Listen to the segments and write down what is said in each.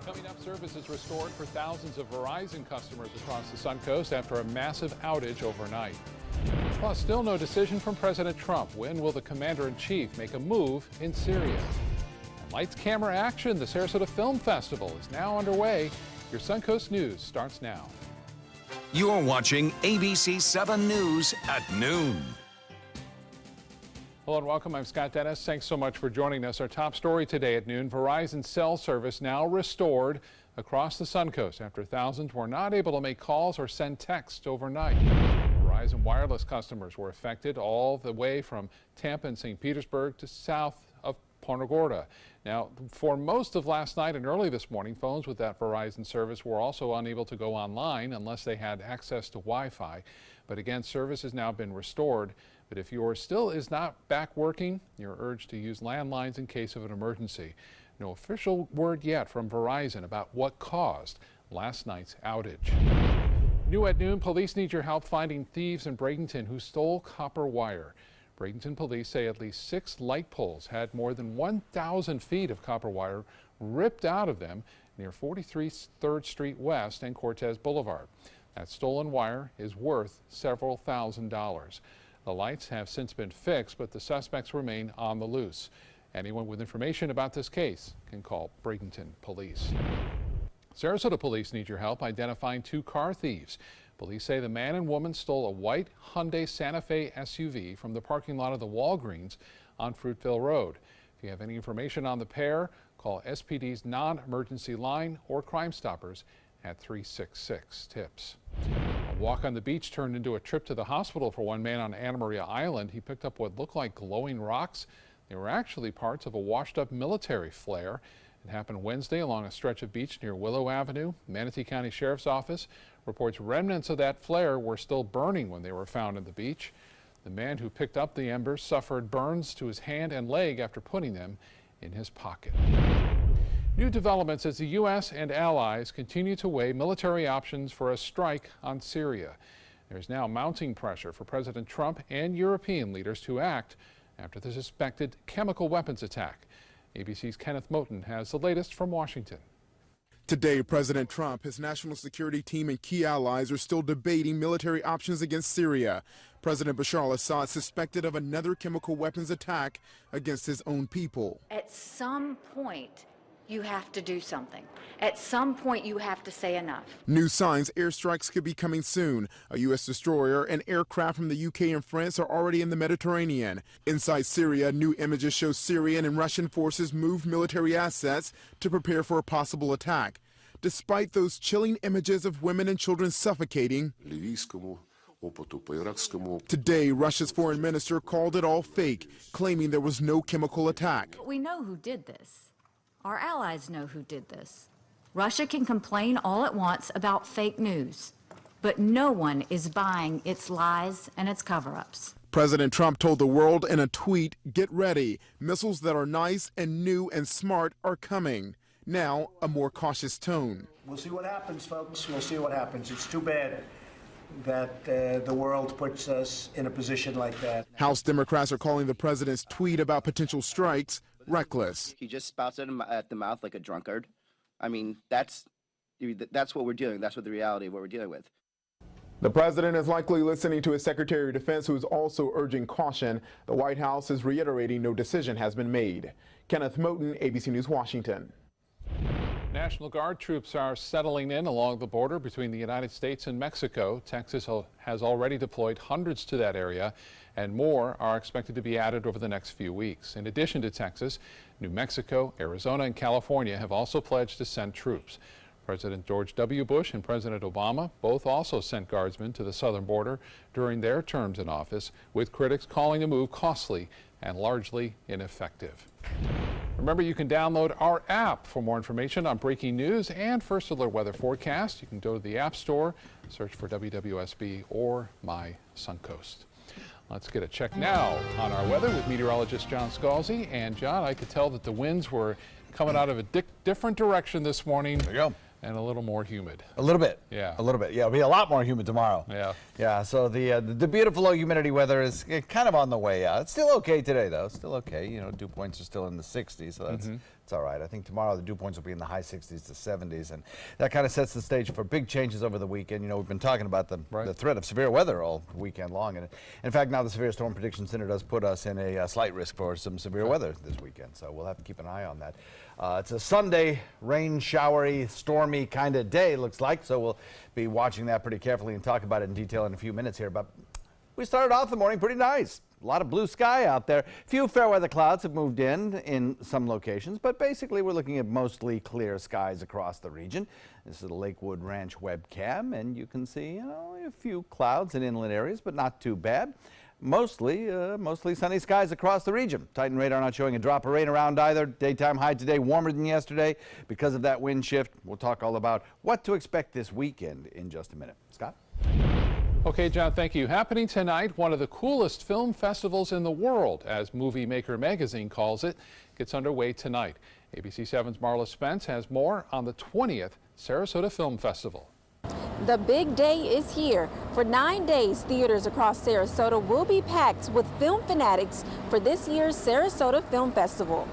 Coming up, service is restored for thousands of Verizon customers across the Suncoast after a massive outage overnight. Plus, still no decision from President Trump. When will the commander-in-chief make a move in Syria? And lights, camera, action. The Sarasota Film Festival is now underway. Your Suncoast News starts now. You're watching ABC 7 News at noon. Hello and welcome. I'm Scott Dennis. Thanks so much for joining us. Our top story today at noon, Verizon cell service now restored across the Suncoast after thousands were not able to make calls or send texts overnight. Verizon wireless customers were affected all the way from Tampa and St. Petersburg to south of Punta Gorda. Now, for most of last night and early this morning, phones with that Verizon service were also unable to go online unless they had access to Wi-Fi. But again, service has now been restored. But if yours still is not back working, you're urged to use landlines in case of an emergency. No official word yet from Verizon about what caused last night's outage. New at noon, police need your help finding thieves in Bradenton who stole copper wire. Bradenton police say at least 6 light poles had more than 1,000 feet of copper wire ripped out of them near 43 3rd Street West and Cortez Boulevard. That stolen wire is worth several $1,000s. The lights have since been fixed, but the suspects remain on the loose. Anyone with information about this case can call Bradenton Police. Sarasota police need your help identifying 2 car thieves. Police say the man and woman stole a white Hyundai Santa Fe SUV from the parking lot of the Walgreens on Fruitville Road. If you have any information on the pair, call SPD's non-emergency line or Crime Stoppers at 366-TIPS. A walk on the beach turned into a trip to the hospital for one man on Anna Maria Island. He picked up what looked like glowing rocks. They were actually parts of a washed-up military flare. It happened Wednesday along a stretch of beach near Willow Avenue. Manatee County Sheriff's Office reports remnants of that flare were still burning when they were found at the beach. The man who picked up the embers suffered burns to his hand and leg after putting them in his pocket. New developments as the U.S. and allies continue to weigh military options for a strike on Syria. There's now mounting pressure for President Trump and European leaders to act after the suspected chemical weapons attack. ABC's Kenneth Moten has the latest from Washington. Today, President Trump, his national security team, and key allies are still debating military options against Syria. President Bashar al-Assad suspected of another chemical weapons attack against his own people. At some point, you have to do something. At some point, you have to say enough. New signs airstrikes could be coming soon. A U.S. destroyer and aircraft from the U.K. and France are already in the Mediterranean. Inside Syria, new images show Syrian and Russian forces moved military assets to prepare for a possible attack. Despite those chilling images of women and children suffocating, today, Russia's foreign minister called it all fake, claiming there was no chemical attack. We know who did this. Our allies know who did this. Russia can complain all it wants about fake news, but no one is buying its lies and its cover-ups. President Trump told the world in a tweet, "Get ready. Missiles that are nice and new and smart are coming." Now, a more cautious tone. We'll see what happens, folks. We'll see what happens. It's too bad that the world puts us in a position like that. House Democrats are calling the president's tweet about potential strikes reckless. He just spouts it at the mouth like a drunkard. I mean, that's what we're doing. That's what the reality of what we're dealing with. The president is likely listening to his Secretary of Defense, who is also urging caution. The White House is reiterating no decision has been made. Kenneth Moten, ABC News, Washington. National Guard troops are settling in along the border between the United States and Mexico. Texas has already deployed hundreds to that area, and more are expected to be added over the next few weeks. In addition to Texas, New Mexico, Arizona, and California have also pledged to send troops. President George W. Bush and President Obama both also sent guardsmen to the southern border during their terms in office, with critics calling the move costly and largely ineffective. Remember, you can download our app for more information on breaking news and First Alert weather forecast. You can go to the App Store, search for WWSB or My Suncoast. Let's get a check now on our weather with meteorologist John Scalzi. And John, I could tell that the winds were coming out of a different direction this morning. There you go. And a little more humid. A little bit. Yeah. A little bit. Yeah, it'll be a lot more humid tomorrow. Yeah. Yeah, so the beautiful low humidity weather is kind of on the way out. It's still okay today, though. Still okay. You know, dew points are still in the 60s, so It's all right. I think tomorrow the dew points will be in the high 60s to 70s, and that kind of sets the stage for big changes over the weekend. You know, we've been talking about the threat of severe weather all weekend long, and in fact, now the Severe Storm Prediction Center does put us in a slight risk for some severe weather this weekend, so we'll have to keep an eye on that. It's a Sunday, rain, showery, stormy kind of day, looks like, so we'll be watching that pretty carefully and talk about it in detail in a few minutes here. But we started off the morning pretty nice. A lot of blue sky out there. Few fair weather clouds have moved in some locations, but basically we're looking at mostly clear skies across the region. This is the Lakewood Ranch webcam, and you can see, you know, a few clouds in inland areas, but not too bad. Mostly sunny skies across the region. Titan radar not showing a drop of rain around either. Daytime high today warmer than yesterday because of that wind shift. We'll talk all about what to expect this weekend in just a minute. Scott? Okay, John, thank you. Happening tonight, one of the coolest film festivals in the world, as Movie Maker magazine calls it, gets underway tonight. ABC 7's Marla Spence has more on the 20th Sarasota Film Festival. The big day is here. For 9 days, theaters across Sarasota will be packed with film fanatics for this year's Sarasota Film Festival.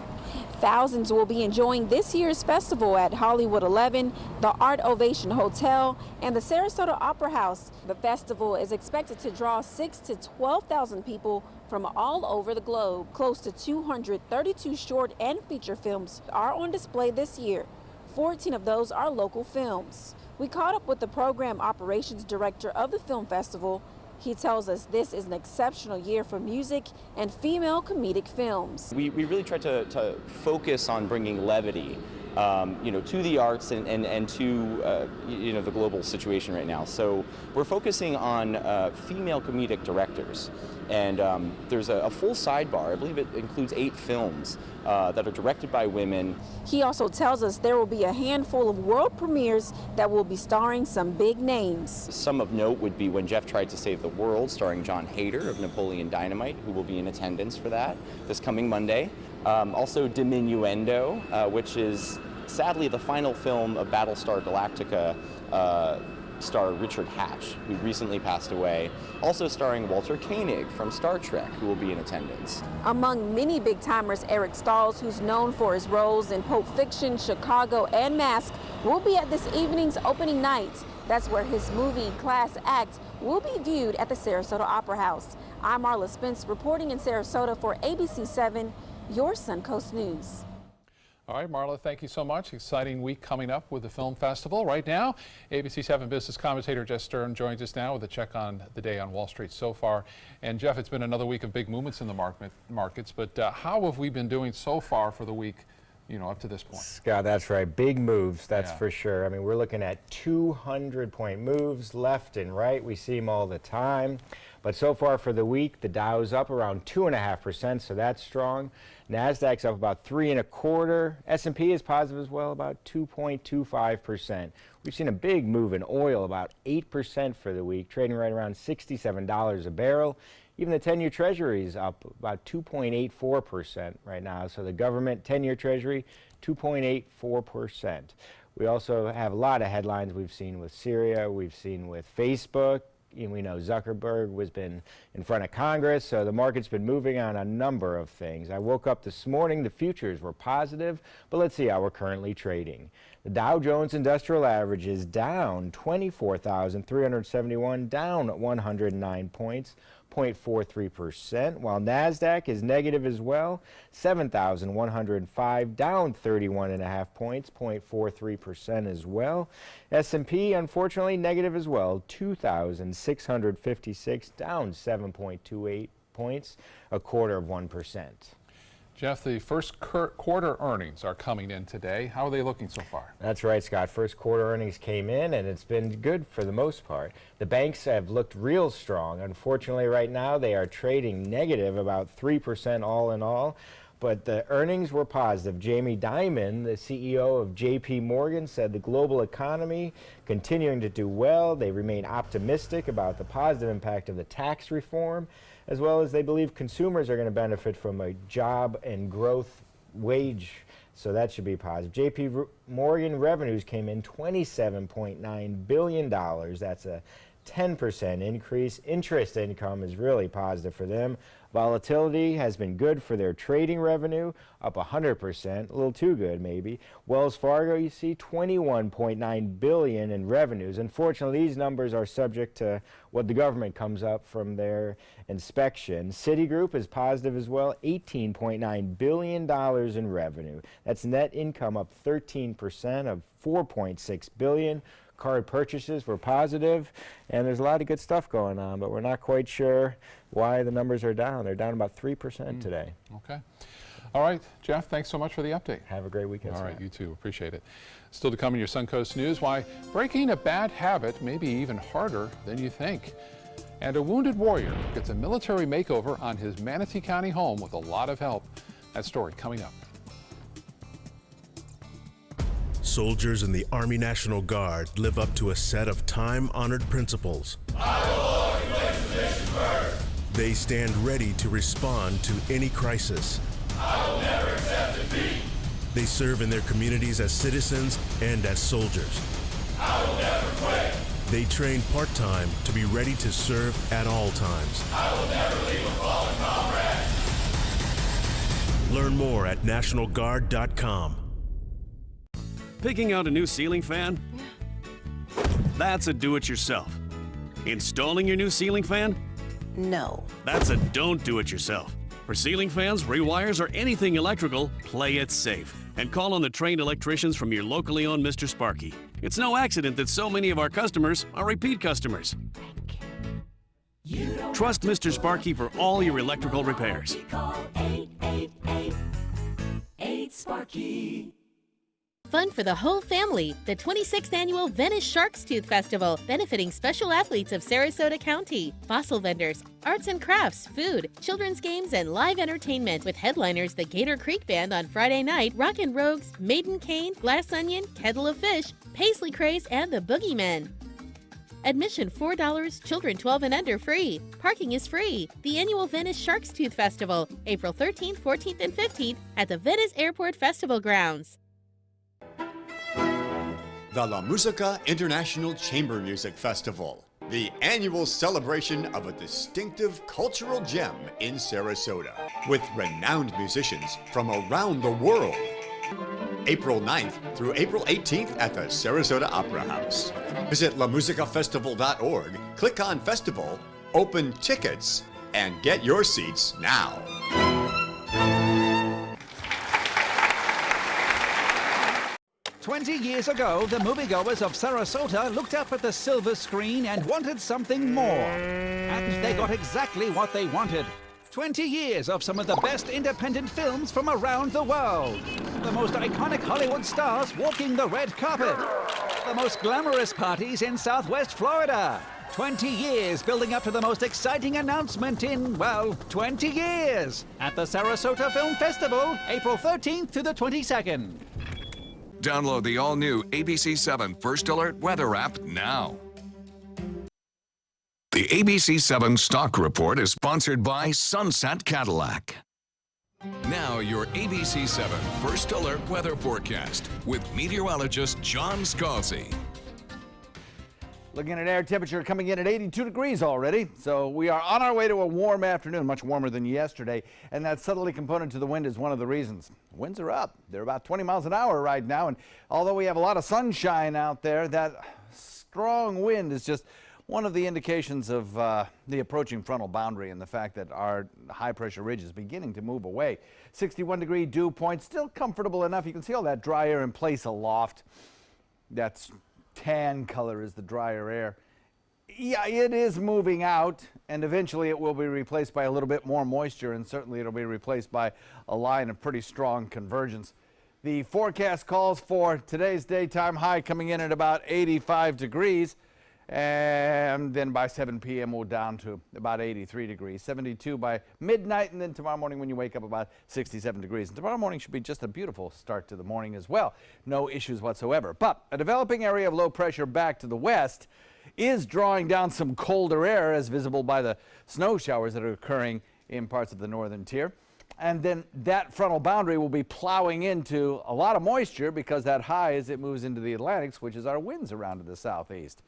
Thousands will be enjoying this year's festival at Hollywood 11, the Art Ovation Hotel, and the Sarasota Opera House. The festival is expected to draw 6,000 to 12,000 people from all over the globe. Close to 232 short and feature films are on display this year. 14 of those are local films. We caught up with the program operations director of the film festival. He tells us this is an exceptional year for music and female comedic films. We really try to focus on bringing levity, to the arts and to, the global situation right now. So we're focusing on female comedic directors. And there's a full sidebar. I believe it includes 8 films that are directed by women. He also tells us there will be a handful of world premieres that will be starring some big names. Some of note would be When Jeff Tried to Save the World, starring Jon Heder of Napoleon Dynamite, who will be in attendance for that this coming Monday. Also Diminuendo, which is sadly the final film of Battlestar Galactica star Richard Hatch, who recently passed away. Also starring Walter Koenig from Star Trek, who will be in attendance. Among many big-timers, Eric Stahls, who's known for his roles in Pulp Fiction, Chicago, and Mask, will be at this evening's opening night. That's where his movie, Class Act, will be viewed at the Sarasota Opera House. I'm Marla Spence, reporting in Sarasota for ABC 7, your Suncoast News. All right, Marla, thank you so much. Exciting week coming up with the film festival. Right now, ABC 7 business commentator Jeff Stern joins us now with a check on the day on Wall Street so far. And Jeff, it's been another week of big movements in the markets, but how have we been doing so far for the week, up to this point? Scott, that's right. Big moves, that's for sure. I mean, we're looking at 200-point moves left and right. We see them all the time. But so far for the week, the Dow's up around 2.5%, so that's strong. NASDAQ's up about 3.25%. S&P is positive as well, about 2.25%. We've seen a big move in oil, about 8% for the week, trading right around $67 a barrel. Even the 10-year Treasury is up about 2.84% right now. So the government 10-year Treasury, 2.84%. We also have a lot of headlines we've seen with Syria, we've seen with Facebook. We know Zuckerberg has been in front of Congress, so the market's been moving on a number of things. I woke up this morning, the futures were positive, but let's see how we're currently trading. The Dow Jones Industrial Average is down 24,371, down 109 points, 0.43%, while NASDAQ is negative as well, 7,105, down 31.5 points, 0.43% as well. S&P, unfortunately, negative as well, 2,656, down 7.28 points, 0.25%. Jeff, the first quarter earnings are coming in today. How are they looking so far? That's right, Scott. First quarter earnings came in, and it's been good for the most part. The banks have looked real strong. Unfortunately, right now, they are trading negative, about 3% all in all. But the earnings were positive. Jamie Dimon, the CEO of JP Morgan, said the global economy continuing to do well. They remain optimistic about the positive impact of the tax reform, as well as they believe consumers are going to benefit from a job and growth wage. So that should be positive. JP Morgan revenues came in $27.9 billion. That's a 10% increase. Interest income is really positive for them. Volatility has been good for their trading revenue, up 100%, a little too good maybe. Wells Fargo, you see, $21.9 billion in revenues. Unfortunately, these numbers are subject to what the government comes up from their inspection. Citigroup is positive as well, $18.9 billion in revenue. That's net income up 13% of $4.6 billion. Card purchases were positive, and there's a lot of good stuff going on, but we're not quite sure why the numbers are down. They're down about 3% today. Okay. All right, Jeff, thanks so much for the update. Have a great weekend. All right, you too. Appreciate it. Still to come in your Suncoast News, why breaking a bad habit may be even harder than you think. And a wounded warrior gets a military makeover on his Manatee County home with a lot of help. That story coming up. Soldiers in the Army National Guard live up to a set of time-honored principles. I will always place the mission first. They stand ready to respond to any crisis. I will never accept defeat. They serve in their communities as citizens and as soldiers. I will never quit. They train part-time to be ready to serve at all times. I will never leave a fallen comrade. Learn more at NationalGuard.com. Picking out a new ceiling fan? That's a do-it-yourself. Installing your new ceiling fan? No. That's a don't do-it-yourself. For ceiling fans, rewires, or anything electrical, play it safe. And call on the trained electricians from your locally owned Mr. Sparky. It's no accident that so many of our customers are repeat customers. Trust Mr. Sparky for all your electrical repairs. Call 888-8-SPARKY. Fun for the whole family, the 26th Annual Venice Shark's Tooth Festival, benefiting special athletes of Sarasota County, fossil vendors, arts and crafts, food, children's games, and live entertainment with headliners the Gator Creek Band on Friday night, Rockin' Rogues, Maiden Cane, Glass Onion, Kettle of Fish, Paisley Craze, and the Boogeymen. Admission $4, children 12 and under free. Parking is free. The annual Venice Shark's Tooth Festival, April 13th, 14th, and 15th at the Venice Airport Festival Grounds. The La Musica International Chamber Music Festival, the annual celebration of a distinctive cultural gem in Sarasota, with renowned musicians from around the world. April 9th through April 18th at the Sarasota Opera House. Visit lamusicafestival.org, click on Festival, open tickets, and get your seats now. 20 years ago, the moviegoers of Sarasota looked up at the silver screen and wanted something more. And they got exactly what they wanted. 20 years of some of the best independent films from around the world. The most iconic Hollywood stars walking the red carpet. The most glamorous parties in Southwest Florida. 20 years building up to the most exciting announcement in, well, 20 years. At the Sarasota Film Festival, April 13th to the 22nd. Download the all-new ABC7 First Alert Weather app now. The ABC7 Stock Report is sponsored by Sunset Cadillac. Now your ABC7 First Alert Weather Forecast with meteorologist John Scalzi. Looking at air temperature coming in at 82 degrees already. So we are on our way to a warm afternoon, much warmer than yesterday. And that southerly component to the wind is one of the reasons. Winds are up. They're about 20 miles an hour right now. And although we have a lot of sunshine out there, that strong wind is just one of the indications of the approaching frontal boundary and the fact that our high pressure ridge is beginning to move away. 61 degree dew point, still comfortable enough. You can see all that dry air in place aloft. That's tan color is the drier air. Yeah, it is moving out, and eventually it will be replaced by a little bit more moisture, and certainly it'll be replaced by a line of pretty strong convergence. The forecast calls for today's daytime high coming in at about 85 degrees, and then by 7 p.m. we'll down to about 83 degrees, 72 by midnight, and then tomorrow morning when you wake up about 67 degrees. And tomorrow morning should be just a beautiful start to the morning as well. No issues whatsoever. But a developing area of low pressure back to the west is drawing down some colder air as visible by the snow showers that are occurring in parts of the northern tier. And then that frontal boundary will be plowing into a lot of moisture because that high as it moves into the Atlantic switches our winds around to the southeast.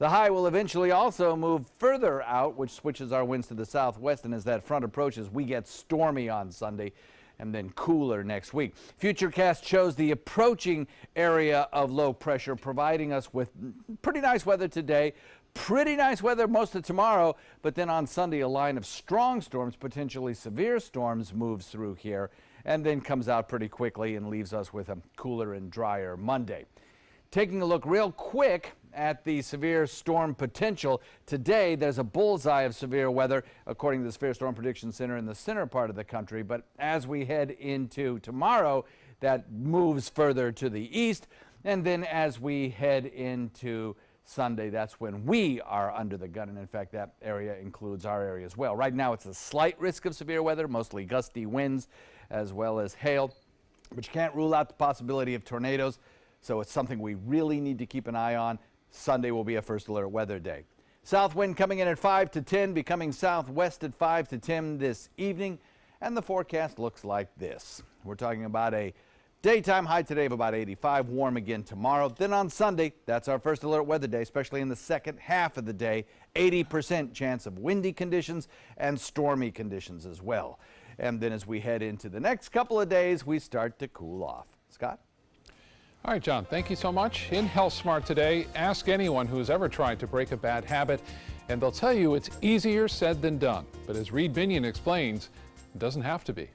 The high will eventually also move further out, which switches our winds to the southwest, and as that front approaches, we get stormy on Sunday and then cooler next week. Futurecast shows the approaching area of low pressure, providing us with pretty nice weather today, pretty nice weather most of tomorrow, but then on Sunday, a line of strong storms, potentially severe storms, moves through here and then comes out pretty quickly and leaves us with a cooler and drier Monday. Taking a look real quick at the severe storm potential. Today, there's a bullseye of severe weather, according to the Severe Storm Prediction Center, in the center part of the country. But as we head into tomorrow, that moves further to the east. And then as we head into Sunday, that's when we are under the gun. And in fact, that area includes our area as well. Right now, it's a slight risk of severe weather, mostly gusty winds as well as hail. But you can't rule out the possibility of tornadoes. So it's something we really need to keep an eye on. Sunday will be a first alert weather day. South wind coming in at 5 to 10, becoming southwest at 5 to 10 this evening. And the forecast looks like this. We're talking about a daytime high today of about 85, warm again tomorrow. Then on Sunday, that's our first alert weather day, especially in the second half of the day. 80% chance of windy conditions and stormy conditions as well. And then as we head into the next couple of days, we start to cool off. Scott? All right, John, thank you so much. In Health Smart today, ask anyone who's ever tried to break a bad habit, and they'll tell you it's easier said than done. But as Reed Binion explains, it doesn't have to be.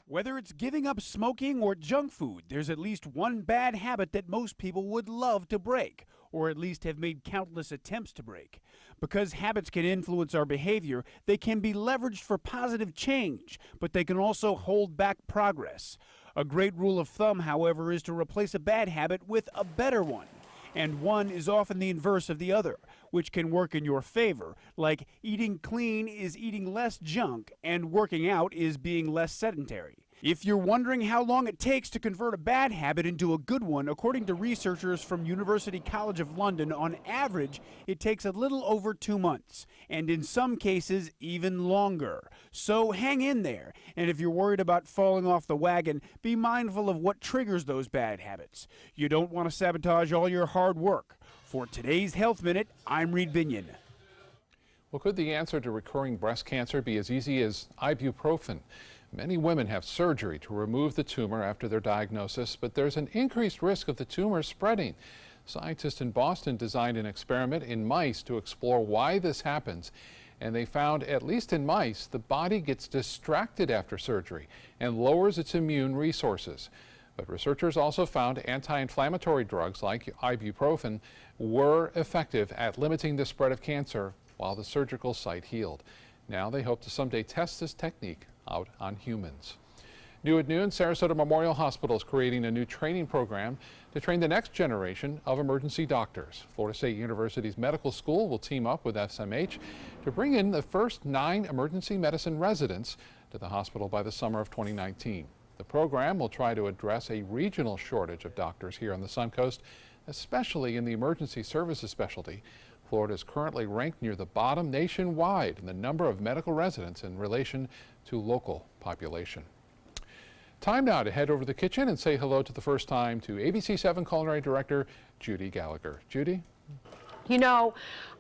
Whether it's giving up smoking or junk food, there's at least one bad habit that most people would love to break, or at least have made countless attempts to break. Because habits can influence our behavior, they can be leveraged for positive change, but they can also hold back progress. A great rule of thumb, however, is to replace a bad habit with a better one. And one is often the inverse of the other, which can work in your favor, like eating clean is eating less junk and working out is being less sedentary. If you're wondering how long it takes to convert a bad habit into a good one, according to researchers from University College of London, on average, it takes a little over 2 months, and in some cases, even longer. So hang in there, and if you're worried about falling off the wagon, be mindful of what triggers those bad habits. You don't want to sabotage all your hard work. For today's Health Minute, I'm Reed Binion. Well, could the answer to recurring breast cancer be as easy as ibuprofen? Many women have surgery to remove the tumor after their diagnosis, but there's an increased risk of the tumor spreading. Scientists in Boston designed an experiment in mice to explore why this happens, and they found, at least in mice, the body gets distracted after surgery and lowers its immune resources. But researchers also found anti-inflammatory drugs like ibuprofen were effective at limiting the spread of cancer while the surgical site healed. Now they hope to someday test this technique out on humans. New at noon, Sarasota Memorial Hospital is creating a new training program to train the next generation of emergency doctors. Florida State University's medical school will team up with SMH to bring in the first 9 emergency medicine residents to the hospital by the summer of 2019. The program will try to address a regional shortage of doctors here on the Suncoast, especially in the emergency services specialty. Florida is currently ranked near the bottom nationwide in the number of medical residents in relation to local population. Time now to head over to the kitchen and say hello to the first time to ABC 7 Culinary Director Judy Gallagher. Judy? You know,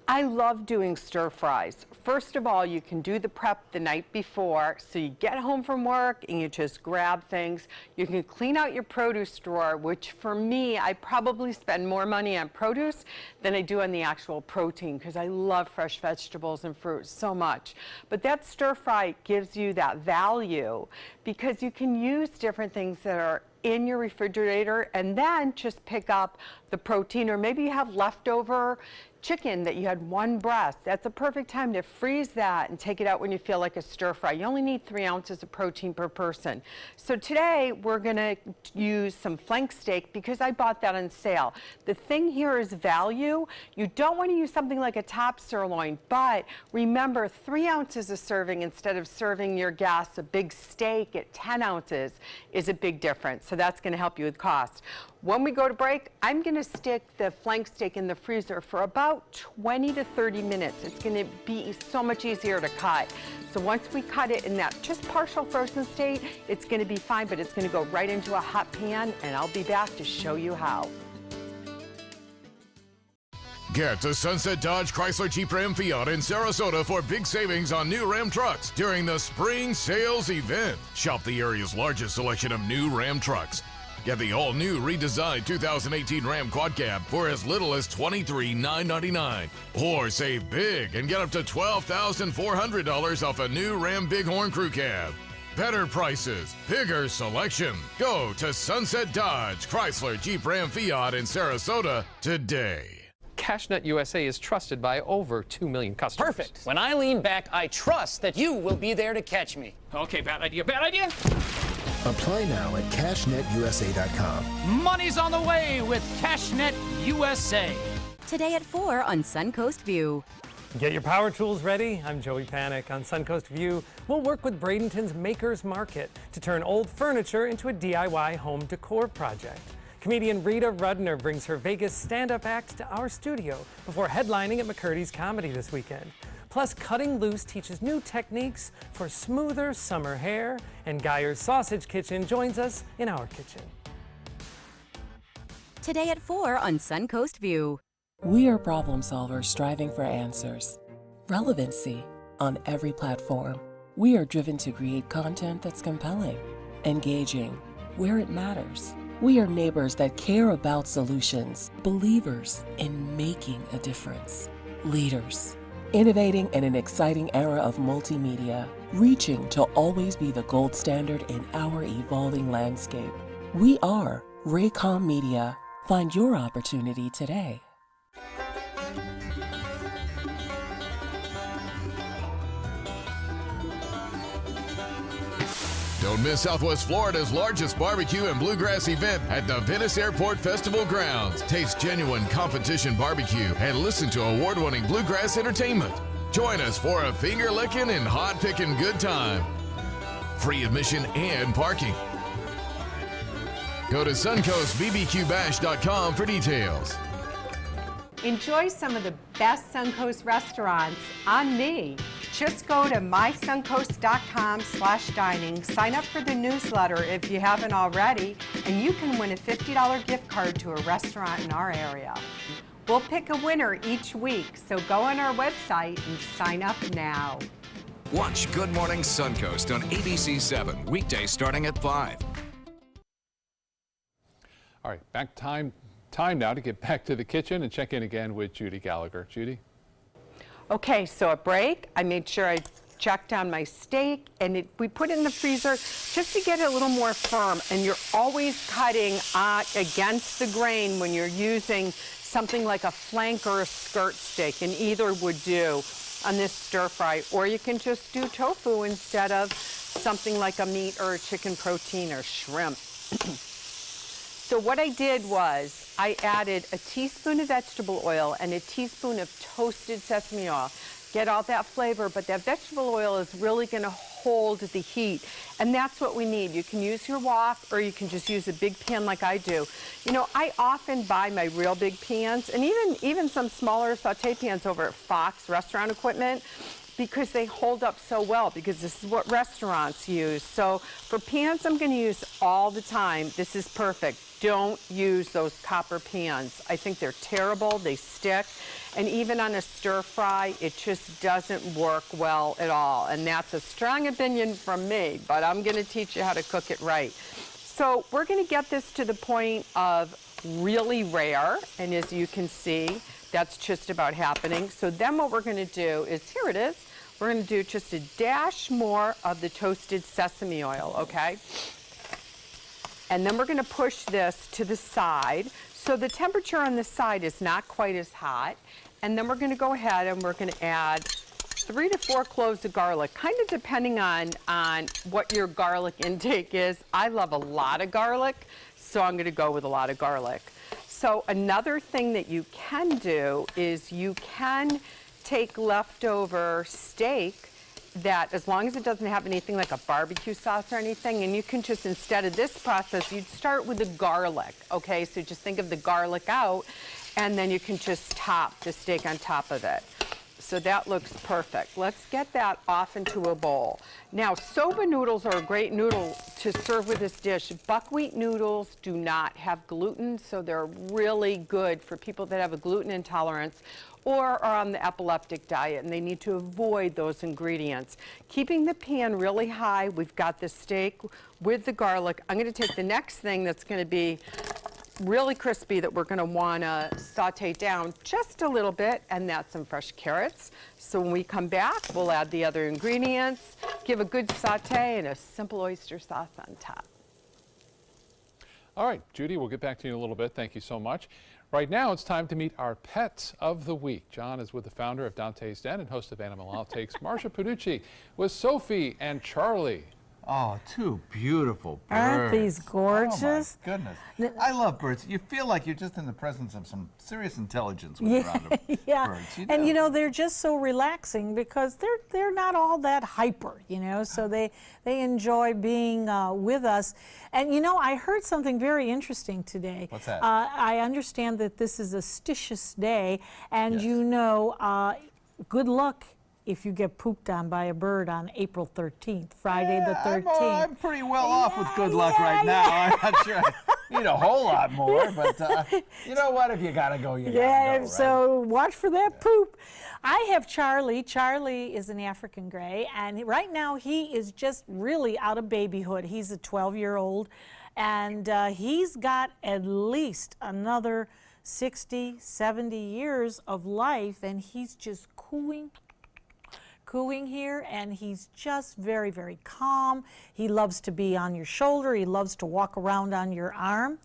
I love doing stir fries. First of all, you can do the prep the night before, so you get home from work and you just grab things. You can clean out your produce drawer, which for me, I probably spend more money on produce than I do on the actual protein, because I love fresh vegetables and fruit so much. But that stir fry gives you that value because you can use different things that are in your refrigerator and then just pick up the protein, or maybe you have leftover chicken that you had one breast. That's a perfect time to freeze that and take it out when you feel like a stir fry. You only need 3 ounces of protein per person. So today we're gonna use some flank steak because I bought that on sale. The thing here is value. You don't want to use something like a top sirloin, but remember 3 ounces a serving instead of serving your guests a big steak at 10 ounces is a big difference. So that's gonna help you with cost. When we go to break, I'm gonna stick the flank steak in the freezer for about 20 to 30 minutes. It's gonna be so much easier to cut. So once we cut it in that just partial frozen state, it's gonna be fine, but it's gonna go right into a hot pan, and I'll be back to show you how. Get to Sunset Dodge Chrysler Jeep Ram Fiat in Sarasota for big savings on new Ram trucks during the spring sales event. Shop the area's largest selection of new Ram trucks. Get the all-new redesigned 2018 Ram Quad Cab for as little as $23,999. Or save big and get up to $12,400 off a new Ram Bighorn Crew Cab. Better prices, bigger selection. Go to Sunset Dodge Chrysler Jeep Ram Fiat in Sarasota today. CashNet USA is trusted by over 2 million customers. Perfect. When I lean back, I trust that you will be there to catch me. Okay, bad idea, bad idea. Apply now at CashNetUSA.com. Money's on the way with CashNet USA. Today at 4 on Suncoast View. Get your power tools ready. I'm Joey Panic. On Suncoast View, we'll work with Bradenton's Makers Market to turn old furniture into a DIY home decor project. Comedian Rita Rudner brings her Vegas stand-up act to our studio before headlining at McCurdy's Comedy this weekend. Plus, Cutting Loose teaches new techniques for smoother summer hair, and Geyer's Sausage Kitchen joins us in our kitchen. Today at 4 on Suncoast View. We are problem solvers striving for answers. Relevancy on every platform. We are driven to create content that's compelling, engaging, where it matters. We are neighbors that care about solutions, believers in making a difference, leaders, innovating in an exciting era of multimedia, reaching to always be the gold standard in our evolving landscape. We are Raycom Media. Find your opportunity today. Don't miss Southwest Florida's largest barbecue and bluegrass event at the Venice Airport Festival grounds. Taste genuine competition barbecue and listen to award-winning bluegrass entertainment. Join us for a finger-licking and hot-picking good time. Free admission and parking. Go to suncoastbbqbash.com for details. Enjoy some of the best Suncoast restaurants on me. Just go to mysuncoast.com/dining, sign up for the newsletter if you haven't already, and you can win a $50 gift card to a restaurant in our area. We'll pick a winner each week, so go on our website and sign up now. Watch Good Morning Suncoast on ABC 7, weekdays starting at 5. All right, time now to get back to the kitchen and check in again with Judy Gallagher. Judy? Okay, so at break, I made sure I checked on my steak, and we put it in the freezer just to get it a little more firm. And you're always cutting against the grain when you're using something like a flank or a skirt steak, and either would do on this stir fry. Or you can just do tofu instead of something like a meat or a chicken protein or shrimp. So what I did was I added a teaspoon of vegetable oil and a teaspoon of toasted sesame oil. Get all that flavor, but that vegetable oil is really going to hold the heat, and that's what we need. You can use your wok, or you can just use a big pan like I do. You know, I often buy my real big pans, and even some smaller saute pans over at Fox Restaurant Equipment, because they hold up so well, because this is what restaurants use. So for pans I'm going to use all the time, this is perfect. Don't use those copper pans. I think they're terrible, they stick, and even on a stir fry, it just doesn't work well at all. And that's a strong opinion from me, but I'm going to teach you how to cook it right. So we're going to get this to the point of really rare, and as you can see, that's just about happening. So then what we're going to do is, here it is, we're going to do just a dash more of the toasted sesame oil, okay? And then we're going to push this to the side. So the temperature on the side is not quite as hot. And then we're going to go ahead and we're going to add 3 to 4 cloves of garlic, kind of depending on what your garlic intake is. I love a lot of garlic, so I'm going to go with a lot of garlic. So another thing that you can do is you can take leftover steak that, as long as it doesn't have anything like a barbecue sauce or anything, and you can just, instead of this process, you'd start with the garlic, okay? So just think of the garlic out, and then you can just top the steak on top of it. So that looks perfect. Let's get that off into a bowl. Now, soba noodles are a great noodle to serve with this dish. Buckwheat noodles do not have gluten, so they're really good for people that have a gluten intolerance or are on the epileptic diet, and they need to avoid those ingredients. Keeping the pan really high, we've got the steak with the garlic. I'm gonna take the next thing that's gonna be really crispy that we're going to want to saute down just a little bit, and that's some fresh carrots. So when we come back, we'll add the other ingredients, give a good saute, and a simple oyster sauce on top. All right, Judy, we'll get back to you in a little bit. Thank you so much. Right now, it's time to meet our pets of the week. John is with the founder of Dante's Den and host of Animal Outtakes, Marsha Panucci, with Sophie and Charlie. Oh, two beautiful birds. Aren't these gorgeous? Oh, my goodness. I love birds. You feel like you're just in the presence of some serious intelligence when you're around them. Yeah, Birds. You and do. you know, they're just so relaxing because they're not all that hyper, you know, so they enjoy being with us. And you know, I heard something very interesting today. What's that? I understand that this is a stitious day, and you know, good luck if you get pooped on by a bird on April 13th, Friday the 13th. I'm pretty well off with good luck right now. I'm not sure I need a whole lot more, but you know what? If you gotta go, you gotta go, right? So watch for that poop. I have Charlie. Charlie is an African gray, and right now he is just really out of babyhood. He's a 12-year-old, and he's got at least another 60, 70 years of life, and he's just cooing here, and he's just very, very calm. He loves to be on your shoulder. He loves to walk around on your arm.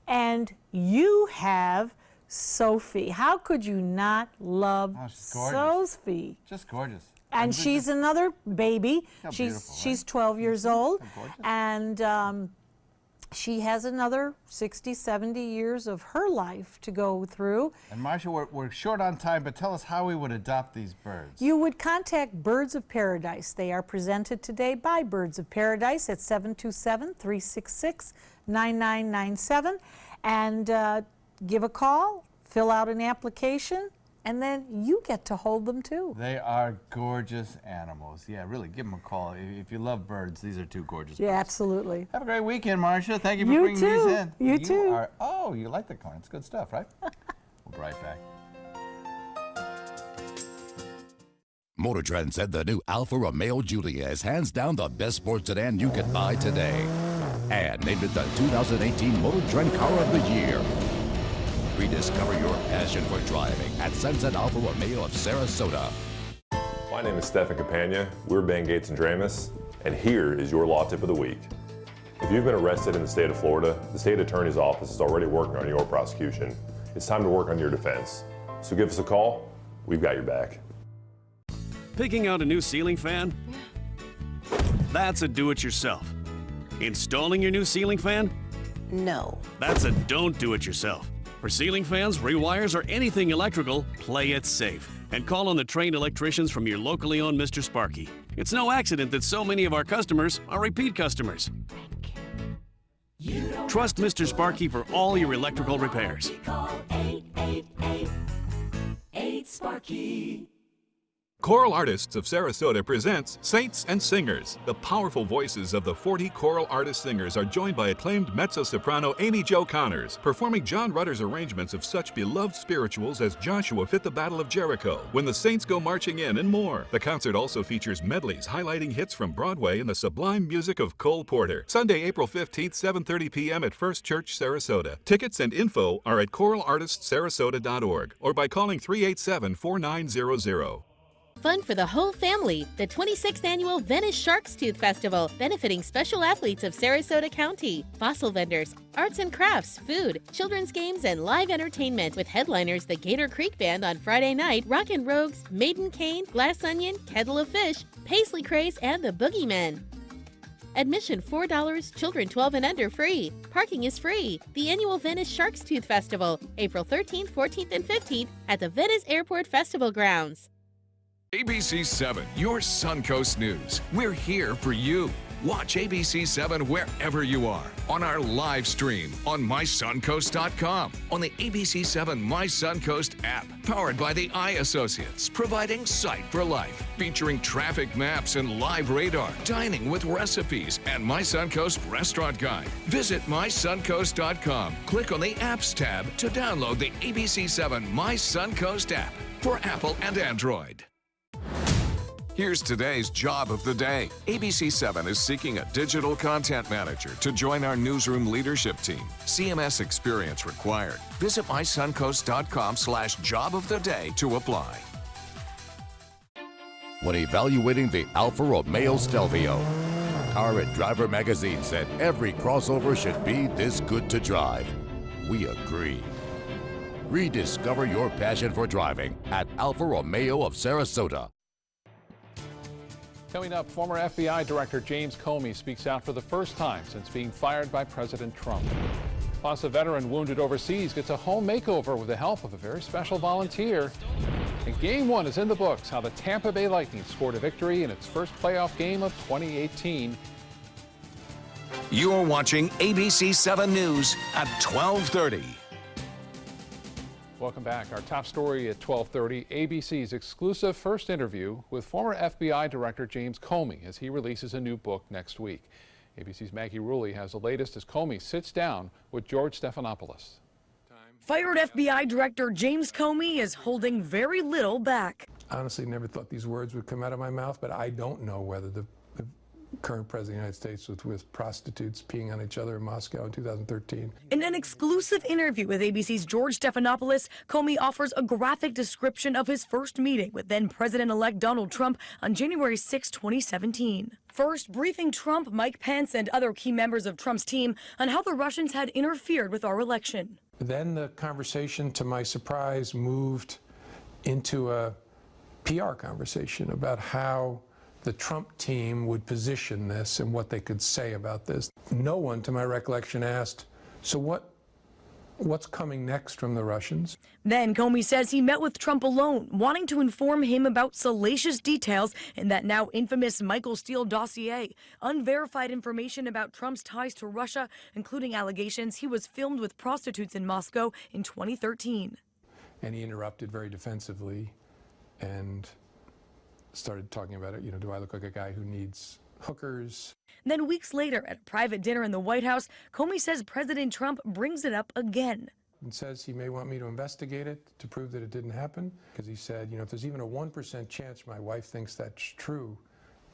And you have Sophie. How could you not love Sophie? Just gorgeous. And she's another baby. She's 12 years old, and she has another 60, 70 years of her life to go through. And Marsha, we're short on time, but tell us how we would adopt these birds. You would contact Birds of Paradise. They are presented today by Birds of Paradise at 727-366-9997. And give a call, fill out an application, and then you get to hold them too. They are gorgeous animals. Yeah, really, give them a call. If you love birds, these are two gorgeous birds. Yeah, absolutely. Have a great weekend, Marsha. Thank you for bringing these in. You too. Oh, you like the corn. It's good stuff, right? We'll be right back. Motor Trend said the new Alfa Romeo Giulia is hands down the best sports sedan you can buy today. And named it the 2018 Motor Trend Car of the Year. Rediscover your passion for driving at Sunset Alfa Romeo of Sarasota. My name is Stefan Campagna. We're Ben Gates and Dramus, and here is your law tip of the week. If you've been arrested in the state of Florida, the state attorney's office is already working on your prosecution. It's time to work on your defense. So give us a call. We've got your back. Picking out a new ceiling fan? That's a do-it-yourself. Installing your new ceiling fan? No. That's a don't do-it-yourself. For ceiling fans, rewires, or anything electrical, play it safe. And call on the trained electricians from your locally owned Mr. Sparky. It's no accident that so many of our customers are repeat customers. Trust Mr. Sparky for all your electrical repairs. Call 888-8-SPARKY. Choral Artists of Sarasota presents Saints and Singers. The powerful voices of the 40 choral artist singers are joined by acclaimed mezzo-soprano Amy Jo Connors, performing John Rutter's arrangements of such beloved spirituals as Joshua Fit the Battle of Jericho, When the Saints Go Marching In, and more. The concert also features medleys highlighting hits from Broadway and the sublime music of Cole Porter. Sunday, April 15th, 7:30 p.m. at First Church, Sarasota. Tickets and info are at choralartistsarasota.org or by calling 387-4900. Fun for the whole family, the 26th Annual Venice Sharks Tooth Festival, benefiting special athletes of Sarasota County, fossil vendors, arts and crafts, food, children's games, and live entertainment with headliners the Gator Creek Band on Friday night, Rockin' Rogues, Maiden Cane, Glass Onion, Kettle of Fish, Paisley Craze, and the Boogeymen. Admission $4, children 12 and under free. Parking is free. The annual Venice Sharks Tooth Festival, April 13th, 14th, and 15th at the Venice Airport Festival Grounds. ABC 7, your Suncoast News. We're here for you. Watch ABC7 wherever you are, on our live stream, on mysuncoast.com, on the ABC7 My Suncoast app, powered by the Eye Associates, providing sight for life, featuring traffic maps and live radar, dining with recipes, and My Suncoast Restaurant Guide. Visit mysuncoast.com. Click on the Apps tab to download the ABC7 My Suncoast app for Apple and Android. Here's today's job of the day. ABC7 is seeking a digital content manager to join our newsroom leadership team. CMS experience required. Visit mysuncoast.com/job of the day to apply. When evaluating the Alfa Romeo Stelvio, Car and Driver magazine said every crossover should be this good to drive. We agree. Rediscover your passion for driving at Alfa Romeo of Sarasota. Coming up, former FBI Director James Comey speaks out for the first time since being fired by President Trump. Plus, a veteran wounded overseas gets a home makeover with the help of a very special volunteer. And Game 1 is in the books, how the Tampa Bay Lightning scored a victory in its first playoff game of 2018. You're watching ABC 7 News at 12:30. Welcome back. Our top story at 12:30, ABC's exclusive first interview with former FBI Director James Comey as he releases a new book next week. ABC's Maggie Rulli has the latest as Comey sits down with George Stephanopoulos. Fired FBI Director James Comey is holding very little back. Honestly, never thought these words would come out of my mouth, but I don't know whether the current president of the United States was with prostitutes peeing on each other in Moscow in 2013. In an exclusive interview with ABC's George Stephanopoulos, Comey offers a graphic description of his first meeting with then-President-elect Donald Trump on January 6, 2017. First, briefing Trump, Mike Pence, and other key members of Trump's team on how the Russians had interfered with our election. Then the conversation, to my surprise, moved into a PR conversation about how the Trump team would position this and what they could say about this. No one, to my recollection, asked, so what's coming next from the Russians? Then Comey says he met with Trump alone, wanting to inform him about salacious details in that now infamous Michael Steele dossier, unverified information about Trump's ties to Russia, including allegations he was filmed with prostitutes in Moscow in 2013. And he interrupted very defensively and started talking about it, do I look like a guy who needs hookers? Then weeks later, at a private dinner in the White House, Comey says President Trump brings it up again. And says he may want me to investigate it to prove that it didn't happen. Because he said, if there's even a 1% chance my wife thinks that's true,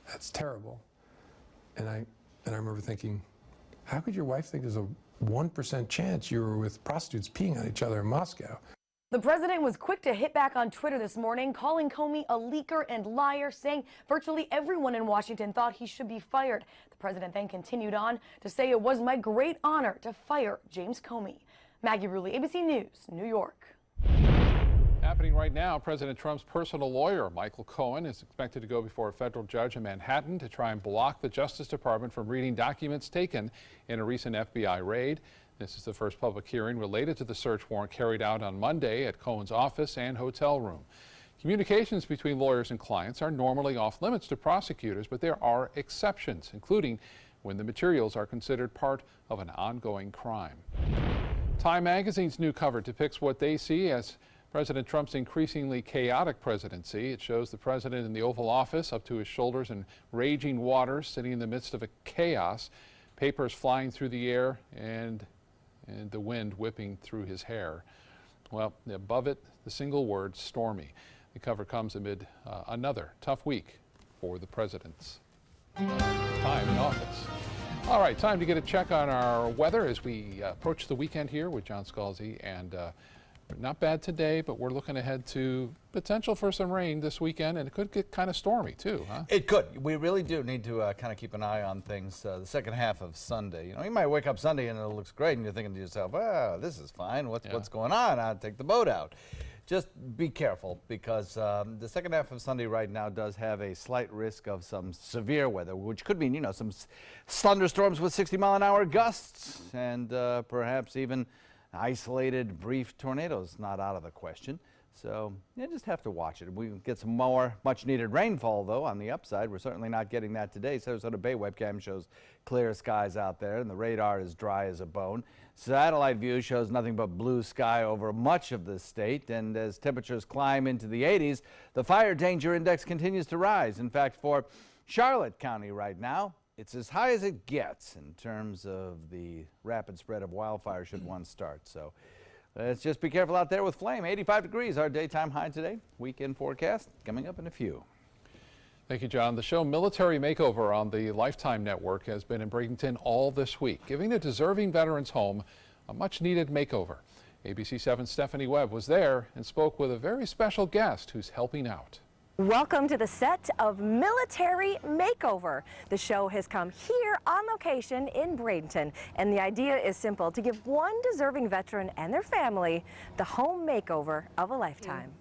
that's terrible. And I remember thinking, how could your wife think there's a 1% chance you were with prostitutes peeing on each other in Moscow? The president was quick to hit back on Twitter this morning, calling Comey a leaker and liar, saying virtually everyone in Washington thought he should be fired. The president then continued on to say, it was my great honor to fire James Comey. Maggie Rulli, ABC News, New York. Happening right now, President Trump's personal lawyer, Michael Cohen, is expected to go before a federal judge in Manhattan to try and block the Justice Department from reading documents taken in a recent FBI raid. This is the first public hearing related to the search warrant carried out on Monday at Cohen's office and hotel room. Communications between lawyers and clients are normally off limits to prosecutors, but there are exceptions, including when the materials are considered part of an ongoing crime. Time magazine's new cover depicts what they see as President Trump's increasingly chaotic presidency. It shows the president in the Oval Office up to his shoulders in raging waters, sitting in the midst of a chaos, papers flying through the air and the wind whipping through his hair. Well, above it, the single word, stormy. The cover comes amid another tough week for the president's time in office. All right, time to get a check on our weather as we approach the weekend here with John Scalzi. And not bad today, but we're looking ahead to potential for some rain this weekend, and it could get kind of stormy too, huh? It could. We really do need to kind of keep an eye on things the second half of Sunday. You might wake up Sunday and it looks great, and you're thinking to yourself, "Wow, this is fine. What's going on? I'll take the boat out." Just be careful, because the second half of Sunday right now does have a slight risk of some severe weather, which could mean, some thunderstorms with 60-mile-an-hour gusts, and perhaps even isolated brief tornadoes not out of the question. So you just have to watch it. We get some more much-needed rainfall, though, on the upside. We're certainly not getting that today. Sarasota Bay webcam shows clear skies out there, and the radar is dry as a bone. Satellite view shows nothing but blue sky over much of the state, and as temperatures climb into the 80s, the fire danger index continues to rise. In fact, for Charlotte County right now, it's as high as it gets in terms of the rapid spread of wildfire should one start. So let's just be careful out there with flame. 85 degrees, our daytime high today. Weekend forecast coming up in a few. Thank you, John. The show Military Makeover on the Lifetime Network has been in Bradenton all this week, giving a deserving veterans home a much-needed makeover. ABC 7's Stephanie Webb was there and spoke with a very special guest who's helping out. Welcome to the set of Military Makeover. The show has come here on location in Bradenton, and the idea is simple: to give one deserving veteran and their family the home makeover of a lifetime.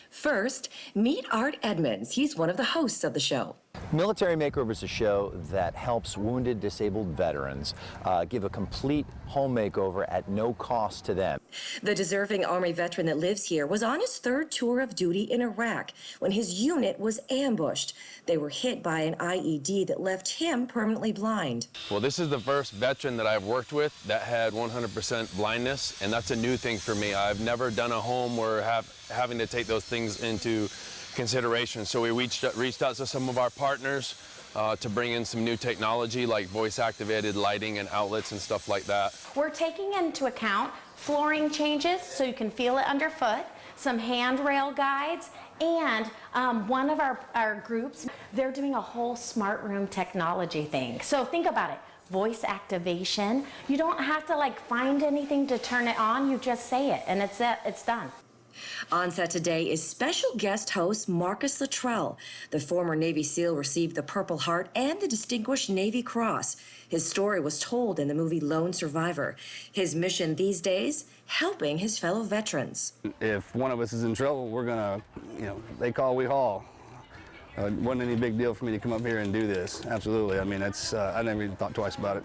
First, meet Art Edmonds. He's one of the hosts of the show. Military Makeover is a show that helps wounded, disabled veterans give a complete home makeover at no cost to them. The deserving Army veteran that lives here was on his third tour of duty in Iraq when his unit was ambushed. They were hit by an IED that left him permanently blind. Well, this is the first veteran that I've worked with that had 100% blindness, and that's a new thing for me. I've never done a home where having to take those things into consideration. So we reached out to some of our partners to bring in some new technology like voice-activated lighting and outlets and stuff like that. We're taking into account flooring changes so you can feel it underfoot, some handrail guides, and one of our groups, they're doing a whole smart room technology thing. So think about it. Voice activation. You don't have to find anything to turn it on. You just say it and it's done. On set today is special guest host Marcus Luttrell. The former Navy SEAL received the Purple Heart and the Distinguished Navy Cross. His story was told in the movie Lone Survivor. His mission these days, helping his fellow veterans. If one of us is in trouble, we're gonna, they call, we haul. It wasn't any big deal for me to come up here and do this. Absolutely. I mean, I never even thought twice about it.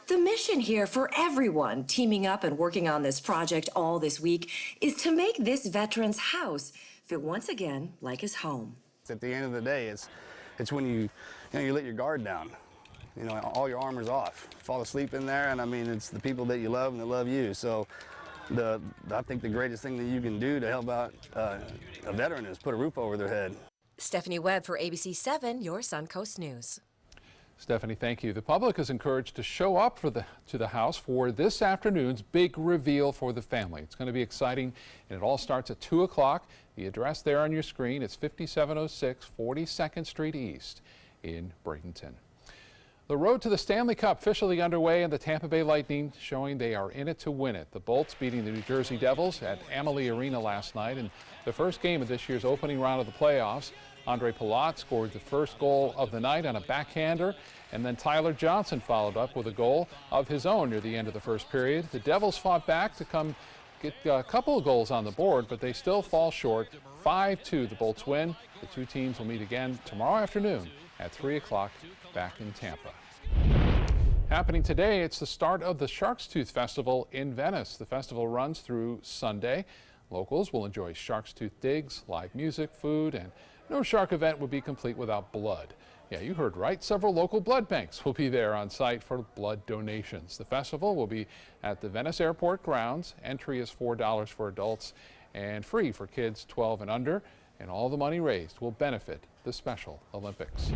The mission here for everyone teaming up and working on this project all this week is to make this veteran's house feel once again like his home. At the end of the day, it's when you let your guard down. All your armor's off. Fall asleep in there, and I mean, it's the people that you love and that love you. So I think the greatest thing that you can do to help out a veteran is put a roof over their head. Stephanie Webb for ABC 7, your Suncoast News. Stephanie, thank you. The public is encouraged to show up to the house for this afternoon's big reveal for the family. It's going to be exciting, and it all starts at 2 o'clock. The address there on your screen is 5706 42nd Street East in Bradenton. The road to the Stanley Cup officially underway, and the Tampa Bay Lightning showing they are in it to win it. The Bolts beating the New Jersey Devils at Amalie Arena last night in the first game of this year's opening round of the playoffs. Andre Palat scored the first goal of the night on a backhander, and then Tyler Johnson followed up with a goal of his own near the end of the first period. The Devils fought back to get a couple of goals on the board, but they still fall short. 5-2, the Bolts win. The two teams will meet again tomorrow afternoon at 3 o'clock back in Tampa. Happening today, it's the start of the Shark's Tooth Festival in Venice. The festival runs through Sunday. Locals will enjoy Shark's Tooth digs, live music, food, and no shark event would be complete without blood. Yeah, you heard right. Several local blood banks will be there on site for blood donations. The festival will be at the Venice Airport grounds. Entry is $4 for adults and free for kids 12 and under, and all the money raised will benefit the Special Olympics.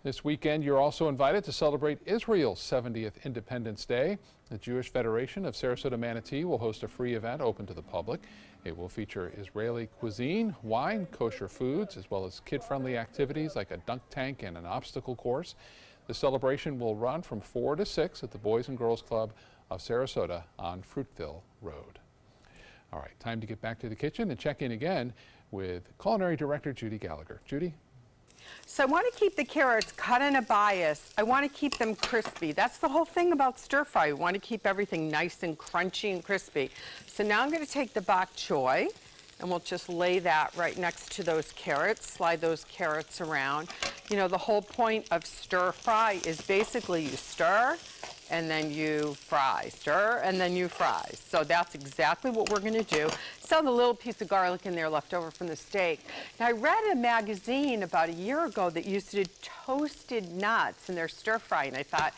This weekend, you're also invited to celebrate Israel's 70th Independence Day. The Jewish Federation of Sarasota Manatee will host a free event open to the public. It will feature Israeli cuisine, wine, kosher foods, as well as kid-friendly activities like a dunk tank and an obstacle course. The celebration will run from 4 to 6 at the Boys and Girls Club of Sarasota on Fruitville Road. All right, time to get back to the kitchen and check in again with Culinary Director Judy Gallagher. Judy? So I want to keep the carrots cut in a bias. I want to keep them crispy. That's the whole thing about stir fry. We want to keep everything nice and crunchy and crispy. So now I'm going to take the bok choy, and we'll just lay that right next to those carrots, slide those carrots around. The whole point of stir fry is basically you stir, and then you fry. Stir, and then you fry. So that's exactly what we're going to do. Still the little piece of garlic in there left over from the steak. Now, I read a magazine about a year ago that used to do toasted nuts in their stir fry, and I thought,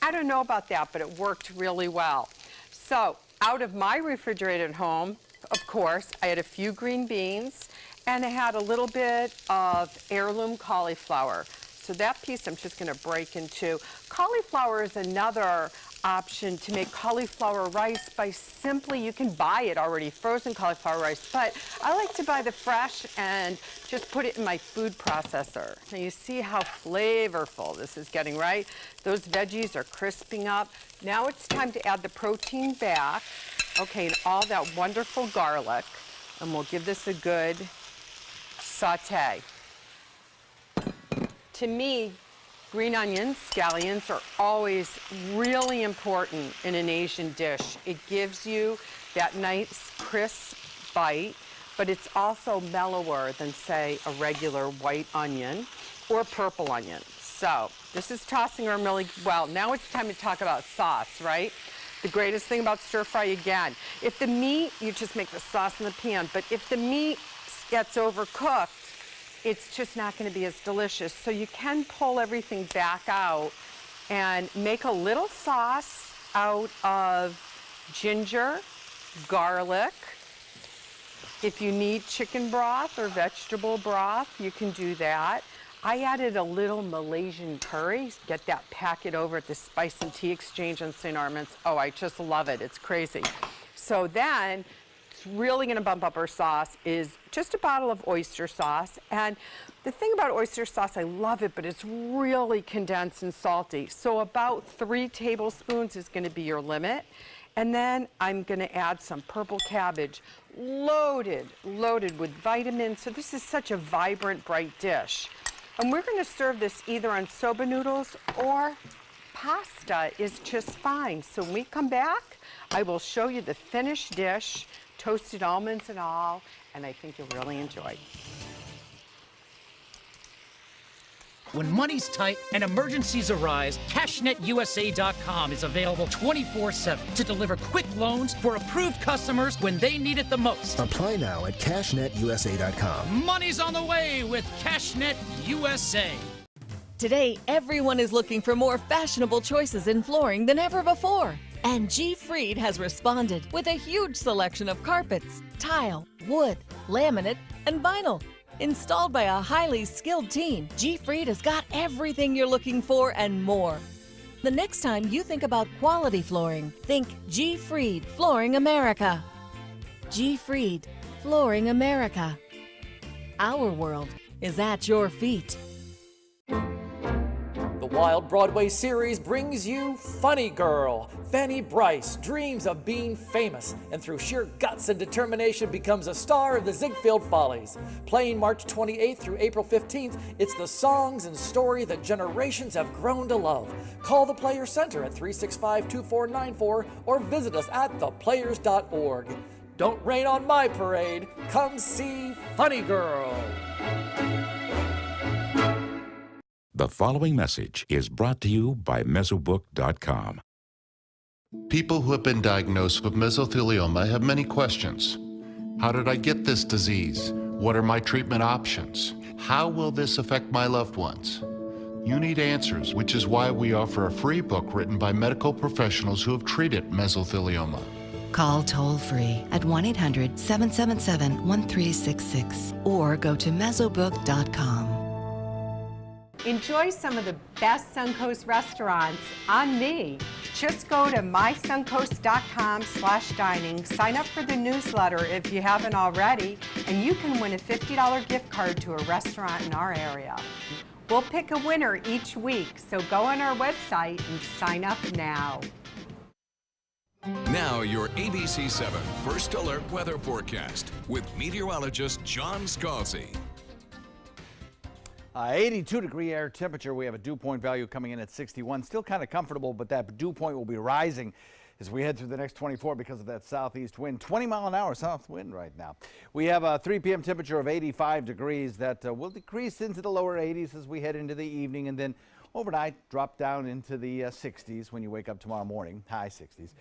I don't know about that, but it worked really well. So out of my refrigerated home, of course, I had a few green beans, and I had a little bit of heirloom cauliflower. So that piece I'm just going to break in two. Cauliflower is another option to make cauliflower rice by simply, you can buy it already, frozen cauliflower rice, but I like to buy the fresh and just put it in my food processor. Now you see how flavorful this is getting, right? Those veggies are crisping up. Now it's time to add the protein back, okay, and all that wonderful garlic, and we'll give this a good saute. To me, green onions, scallions, are always really important in an Asian dish. It gives you that nice crisp bite, but it's also mellower than, say, a regular white onion or purple onion. So this is tossing them really well. Now it's time to talk about sauce, right? The greatest thing about stir fry, again, if the meat, you just make the sauce in the pan, but if the meat gets overcooked, it's just not going to be as delicious. So you can pull everything back out and make a little sauce out of ginger, garlic. If you need chicken broth or vegetable broth, you can do that. I added a little Malaysian curry. Get that packet over at the Spice and Tea Exchange on St. Armand's. Oh, I just love it. It's crazy. So then, really going to bump up our sauce is just a bottle of oyster sauce. And the thing about oyster sauce, I love it, but it's really condensed and salty. So about 3 tablespoons is going to be your limit. And then I'm going to add some purple cabbage, loaded with vitamins. So this is such a vibrant, bright dish. And we're going to serve this either on soba noodles or pasta is just fine. So when we come back, I will show you the finished dish, toasted almonds and all, and I think you'll really enjoy. When money's tight and emergencies arise, CashNetUSA.com is available 24/7 to deliver quick loans for approved customers when they need it the most. Apply now at CashNetUSA.com. Money's on the way with CashNet USA. Today, everyone is looking for more fashionable choices in flooring than ever before. And G. Fried has responded with a huge selection of carpets, tile, wood, laminate, and vinyl. Installed by a highly skilled team, G. Fried has got everything you're looking for and more. The next time you think about quality flooring, think G. Fried Flooring America. G. Fried Flooring America. Our world is at your feet. The Wild Broadway series brings you Funny Girl. Fanny Brice dreams of being famous and through sheer guts and determination becomes a star of the Ziegfeld Follies. Playing March 28th through April 15th, it's the songs and story that generations have grown to love. Call the Players Center at 365-2494 or visit us at theplayers.org. Don't rain on my parade. Come see Funny Girl. The following message is brought to you by Mesobook.com. People who have been diagnosed with mesothelioma have many questions. How did I get this disease? What are my treatment options? How will this affect my loved ones? You need answers, which is why we offer a free book written by medical professionals who have treated mesothelioma. Call toll-free at 1-800-777-1366 or go to Mesobook.com. Enjoy some of the best Suncoast restaurants on me. Just go to mysuncoast.com/dining, sign up for the newsletter if you haven't already, and you can win a $50 gift card to a restaurant in our area. We'll pick a winner each week, so go on our website and sign up now. Now your ABC7 First Alert weather forecast with meteorologist John Scalzi. 82-degree air temperature. We have a dew point value coming in at 61. Still kind of comfortable, but that dew point will be rising as we head through the next 24 because of that southeast wind. 20-mile-an-hour south wind right now. We have a 3 p.m. temperature of 85 degrees that will decrease into the lower 80s as we head into the evening, and then Overnight, drop down into the 60s when you wake up tomorrow morning, high 60s.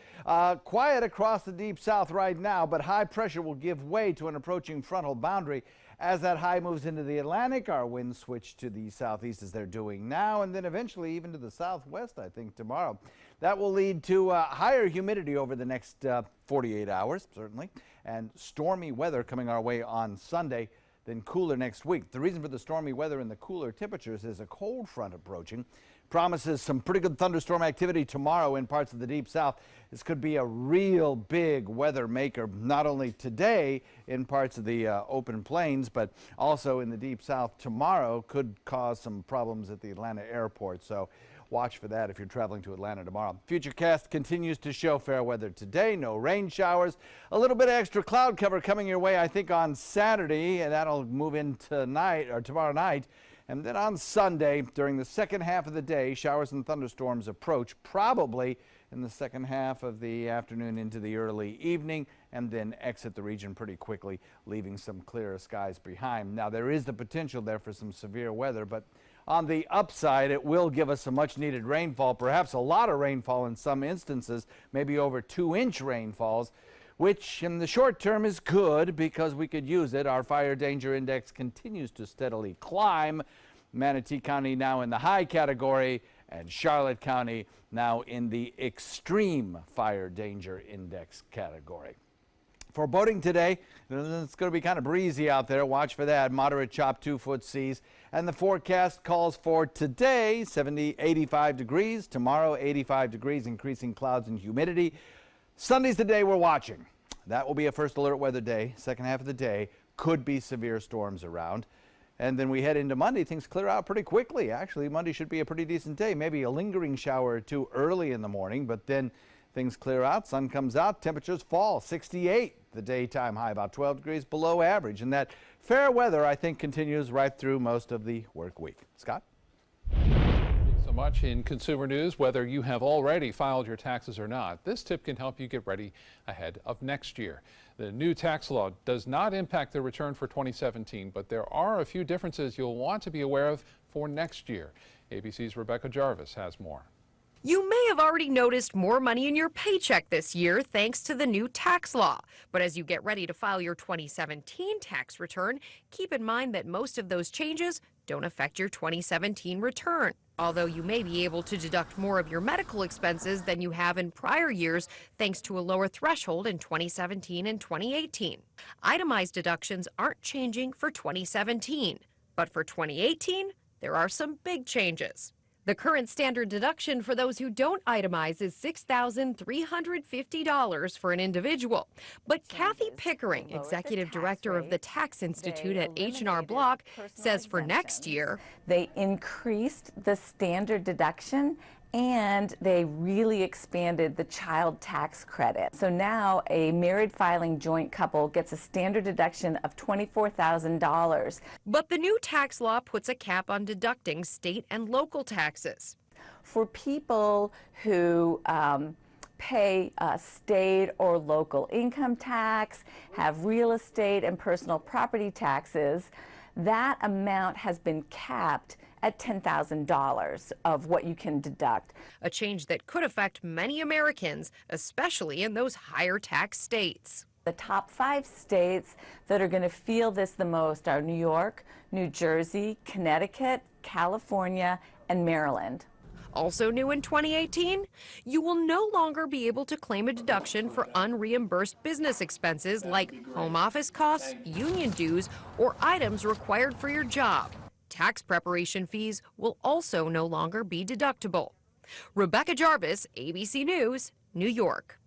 Quiet across the deep south right now, but high pressure will give way to an approaching frontal boundary. As that high moves into the Atlantic, our winds switch to the southeast as they're doing now, and then eventually even to the southwest, I think, tomorrow. That will lead to higher humidity over the next 48 hours, certainly, and stormy weather coming our way on Sunday, then cooler next week. The reason for the stormy weather and the cooler temperatures is a cold front approaching. Promises some pretty good thunderstorm activity tomorrow in parts of the deep south. This could be a real big weather maker, not only today in parts of the open plains, but also in the deep south tomorrow. Could cause some problems at the Atlanta airport. So watch for that if you're traveling to Atlanta tomorrow. Futurecast continues to show fair weather today. No rain showers. A little bit of extra cloud cover coming your way, I think, on Saturday, and that'll move in tonight or tomorrow night. And then on Sunday, during the second half of the day, showers and thunderstorms approach probably in the second half of the afternoon into the early evening, and then exit the region pretty quickly, leaving some clearer skies behind. Now, there is the potential there for some severe weather, but on the upside, it will give us some much needed rainfall, perhaps a lot of rainfall in some instances, maybe over 2-inch rainfalls, which in the short term is good because we could use it. Our fire danger index continues to steadily climb. Manatee County now in the high category, and Charlotte County now in the extreme fire danger index category. For boating today, it's going to be kind of breezy out there. Watch for that. Moderate chop 2-foot seas. And the forecast calls for today 85 degrees. Tomorrow 85 degrees, increasing clouds and humidity. Sunday's the day we're watching. That will be a first alert weather day. Second half of the day could be severe storms around. And then we head into Monday. Things clear out pretty quickly. Actually, Monday should be a pretty decent day. Maybe a lingering shower or two early in the morning, but then things clear out. Sun comes out. Temperatures fall. 68 the daytime high, about 12 degrees below average. And that fair weather, I think, continues right through most of the work week. Scott? So much in consumer news, whether you have already filed your taxes or not. This tip can help you get ready ahead of next year. The new tax law does not impact the return for 2017, but there are a few differences you'll want to be aware of for next year. ABC's Rebecca Jarvis has more. You may have already noticed more money in your paycheck this year thanks to the new tax law. But as you get ready to file your 2017 tax return, keep in mind that most of those changes don't affect your 2017 return. Although you may be able to deduct more of your medical expenses than you have in prior years thanks to a lower threshold in 2017 and 2018. Itemized deductions aren't changing for 2017. But for 2018, there are some big changes. The current standard deduction for those who don't itemize is $6,350 for an individual. But Kathy Pickering, executive director of the Tax Institute at H&R Block, says for next year, they increased the standard deduction and they really expanded the child tax credit. So now a married filing joint couple gets a standard deduction of $24,000. But the new tax law puts a cap on deducting state and local taxes. For people who pay state or local income tax, have real estate and personal property taxes, that amount has been capped at $10,000 of what you can deduct. A change that could affect many Americans, especially in those higher tax states. The top 5 states that are going to feel this the most are New York, New Jersey, Connecticut, California, and Maryland. Also new in 2018, you will no longer be able to claim a deduction for unreimbursed business expenses like home office costs, union dues, or items required for your job. Tax preparation fees will also no longer be deductible. Rebecca Jarvis, ABC News, New York.